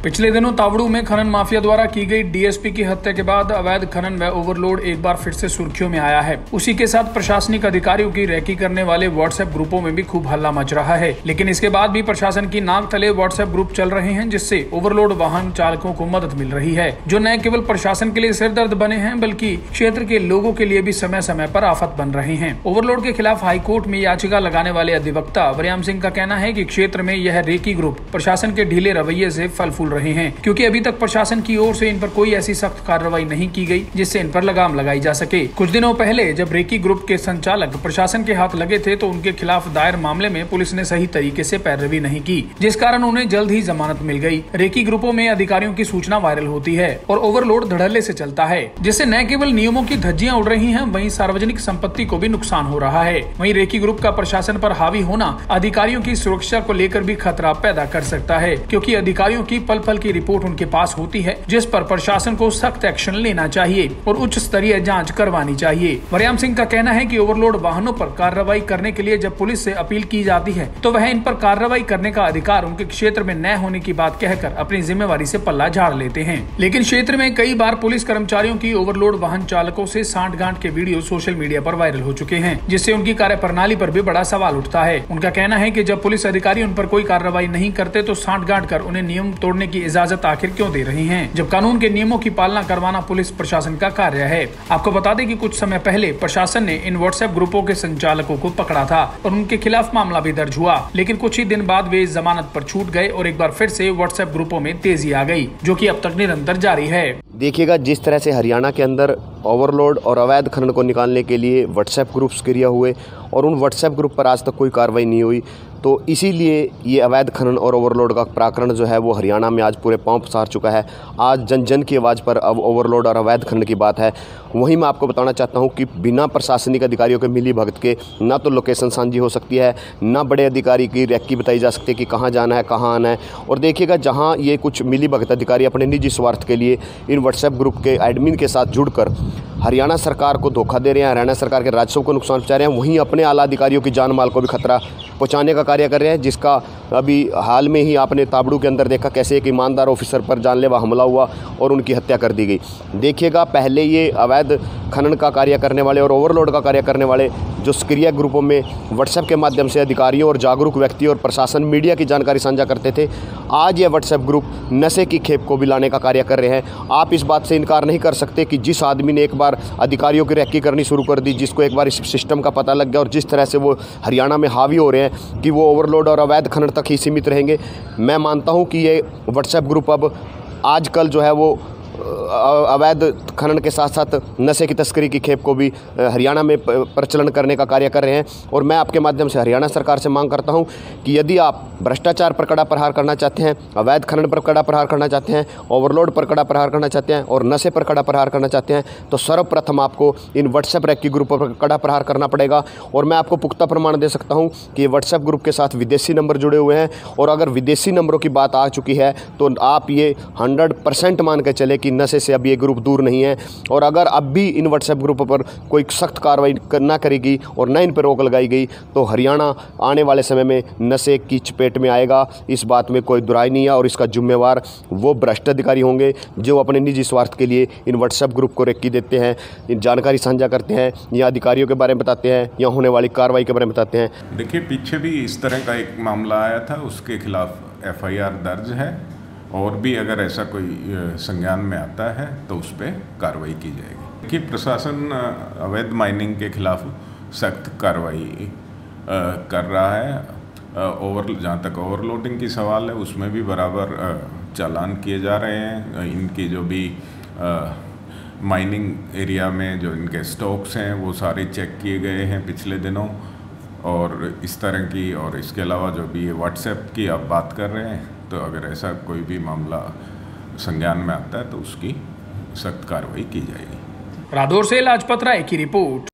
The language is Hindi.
पिछले दिनों तावड़ू में खनन माफिया द्वारा की गई डीएसपी की हत्या के बाद अवैध खनन व ओवरलोड एक बार फिर से सुर्खियों में आया है। उसी के साथ प्रशासनिक अधिकारियों की रैकी करने वाले व्हाट्सएप ग्रुपों में भी खूब हल्ला मच रहा है। लेकिन इसके बाद भी प्रशासन की नाक तले व्हाट्सएप ग्रुप चल रहे हैं, जिससे ओवरलोड वाहन चालकों को मदद मिल रही है, जो न केवल प्रशासन के लिए सिरदर्द बने हैं बल्कि क्षेत्र के लोगों के लिए भी समय समय पर आफत बन रहे हैं। ओवरलोड के खिलाफ हाईकोर्ट में याचिका लगाने वाले अधिवक्ता वरियाम सिंह का कहना है कि क्षेत्र में यह रेकी ग्रुप प्रशासन के ढीले रवैये से फल फूल रहे हैं, क्योंकि अभी तक प्रशासन की ओर से इन पर कोई ऐसी सख्त कार्रवाई नहीं की गई जिससे इन पर लगाम लगाई जा सके। कुछ दिनों पहले जब रेकी ग्रुप के संचालक प्रशासन के हाथ लगे थे तो उनके खिलाफ दायर मामले में पुलिस ने सही तरीके से पैरवी नहीं की, जिस कारण उन्हें जल्द ही जमानत मिल गई। रेकी ग्रुपों में अधिकारियों की सूचना वायरल होती है और ओवरलोड धड़ल्ले से चलता है, जिससे न केवल नियमों की धज्जियां उड़ रही हैं, वहीं सार्वजनिक संपत्ति को भी नुकसान हो रहा है। वहीं रेकी ग्रुप का प्रशासन पर हावी होना अधिकारियों की सुरक्षा को लेकर भी खतरा पैदा कर सकता है, क्योंकि अधिकारियों की पल पल की रिपोर्ट उनके पास होती है, जिस पर प्रशासन को सख्त एक्शन लेना चाहिए और उच्च स्तरीय जांच करवानी चाहिए। वरियाम सिंह का कहना है कि ओवरलोड वाहनों पर कार्रवाई करने के लिए जब पुलिस से अपील की जाती है तो वह इन पर कार्रवाई करने का अधिकार उनके क्षेत्र में न होने की बात कहकर अपनी जिम्मेवारी से पल्ला झाड़ लेते हैं। लेकिन क्षेत्र में कई बार पुलिस कर्मचारियों की ओवरलोड वाहन चालकों से सांठ-गांठ के वीडियो सोशल मीडिया पर वायरल हो चुके हैं, जिससे उनकी कार्यप्रणाली पर भी बड़ा सवाल उठता है। उनका कहना है कि जब पुलिस अधिकारी उन पर कोई कार्रवाई नहीं करते तो सांठ-गांठ कर उन्हें नियम तोड़ने की इजाजत आखिर क्यों दे रही हैं, जब कानून के नियमों की पालना करवाना पुलिस प्रशासन का कार्य है। आपको बता दें कि कुछ समय पहले प्रशासन ने इन व्हाट्सएप ग्रुपों के संचालकों को पकड़ा था और उनके खिलाफ मामला भी दर्ज हुआ, लेकिन कुछ ही दिन बाद वे जमानत पर छूट गए और एक बार फिर से व्हाट्सएप ग्रुपों में तेजी आ गई, जो कि अब तक निरंतर जारी है। देखिएगा, जिस तरह से हरियाणा के अंदर ओवरलोड और अवैध खनन को निकालने के लिए व्हाट्सएप ग्रुप्स क्रिया हुए और उन व्हाट्सएप ग्रुप पर आज तक कोई कार्रवाई नहीं हुई, तो इसीलिए ये अवैध खनन और ओवरलोड का प्रकरण जो है वो हरियाणा में आज पूरे पांव पसार चुका है। आज जन जन की आवाज़ पर अब ओवरलोड और अवैध खनन की बात है। वहीं मैं आपको बताना चाहता हूं कि बिना प्रशासनिक अधिकारियों के मिली भगत के ना तो लोकेशन साझी हो सकती है, ना बड़े अधिकारी की रैकी बताई जा सकती है कि कहाँ जाना है, कहाँ आना है। और देखिएगा, जहाँ ये कुछ मिली भगत अधिकारी अपने निजी स्वार्थ के लिए इन व्हाट्सएप ग्रुप के एडमिन के साथ जुड़कर हरियाणा सरकार को धोखा दे रहे हैं, हरियाणा सरकार के राजस्व को नुकसान पहुँचा रहे हैं, वहीं अपने आला अधिकारियों की जान माल को भी खतरा पहुँचाने का कार्य कर रहे हैं, जिसका अभी हाल में ही आपने ताबड़ू के अंदर देखा कैसे एक ईमानदार ऑफिसर पर जानलेवा हमला हुआ और उनकी हत्या कर दी गई। देखिएगा, पहले ये अवैध खनन का कार्य करने वाले और ओवरलोड का कार्य करने वाले जो सक्रिय ग्रुपों में व्हाट्सएप के माध्यम से अधिकारियों और जागरूक व्यक्ति और प्रशासन मीडिया की जानकारी साझा करते थे, आज ये व्हाट्सएप ग्रुप नशे की खेप को भी लाने का कार्य कर रहे हैं। आप इस बात से इनकार नहीं कर सकते कि जिस आदमी ने एक बार अधिकारियों की रैकी करनी शुरू कर दी, जिसको एक बार इस सिस्टम का पता लग गया और जिस तरह से वो हरियाणा में हावी हो रहे हैं कि वो ओवरलोड और अवैध खनन तक ही सीमित रहेंगे, मैं मानता हूँ कि ये व्हाट्सएप ग्रुप अब आजकल जो है वो अवैध खनन के साथ साथ नशे की तस्करी की खेप को भी हरियाणा में प्रचलन करने का कार्य कर रहे हैं। और मैं आपके माध्यम से हरियाणा सरकार से मांग करता हूं कि यदि आप भ्रष्टाचार पर कड़ा प्रहार करना चाहते हैं, अवैध खनन पर कड़ा प्रहार करना चाहते हैं, ओवरलोड पर कड़ा प्रहार करना चाहते हैं और नशे पर कड़ा प्रहार करना चाहते हैं, तो सर्वप्रथम आपको इन व्हाट्सएप रैकी ग्रुपों पर कड़ा प्रहार करना पड़ेगा। और मैं आपको पुख्ता प्रमाण दे सकता हूँ कि व्हाट्सएप ग्रुप के साथ विदेशी नंबर जुड़े हुए हैं, और अगर विदेशी नंबरों की बात आ चुकी है तो आप ये 100% मान के चले कि नशे से अब ये ग्रुप दूर नहीं है। और अगर अब भी इन व्हाट्सएप ग्रुपों पर कोई सख्त कार्रवाई ना करेगी और न इन पर रोक लगाई गई तो हरियाणा आने वाले समय में नशे की चपेट में आएगा। इस बात में कोई दुराई नहीं है और इसका जिम्मेवार वो भ्रष्ट अधिकारी होंगे जो अपने निजी स्वार्थ के लिए इन व्हाट्सएप ग्रुप को रेकी देते हैं, इन जानकारी साझा करते हैं, या अधिकारियों के बारे में बताते हैं या होने वाली कार्रवाई के बारे में बताते हैं। देखिए, पीछे भी इस तरह का एक मामला आया था, उसके खिलाफ FIR दर्ज है और भी अगर ऐसा कोई संज्ञान में आता है तो उस पर कार्रवाई की जाएगी। कि प्रशासन अवैध माइनिंग के खिलाफ सख्त कार्रवाई कर रहा है। जहाँ तक ओवरलोडिंग की सवाल है उसमें भी बराबर चालान किए जा रहे हैं। इनकी जो भी माइनिंग एरिया में जो इनके स्टॉक्स हैं वो सारे चेक किए गए हैं पिछले दिनों, और इस तरह की और इसके अलावा जो भी ये व्हाट्सएप की आप बात कर रहे हैं, तो अगर ऐसा कोई भी मामला संज्ञान में आता है तो उसकी सख्त कार्रवाई की जाएगी। रादौर से लाजपत राय की रिपोर्ट।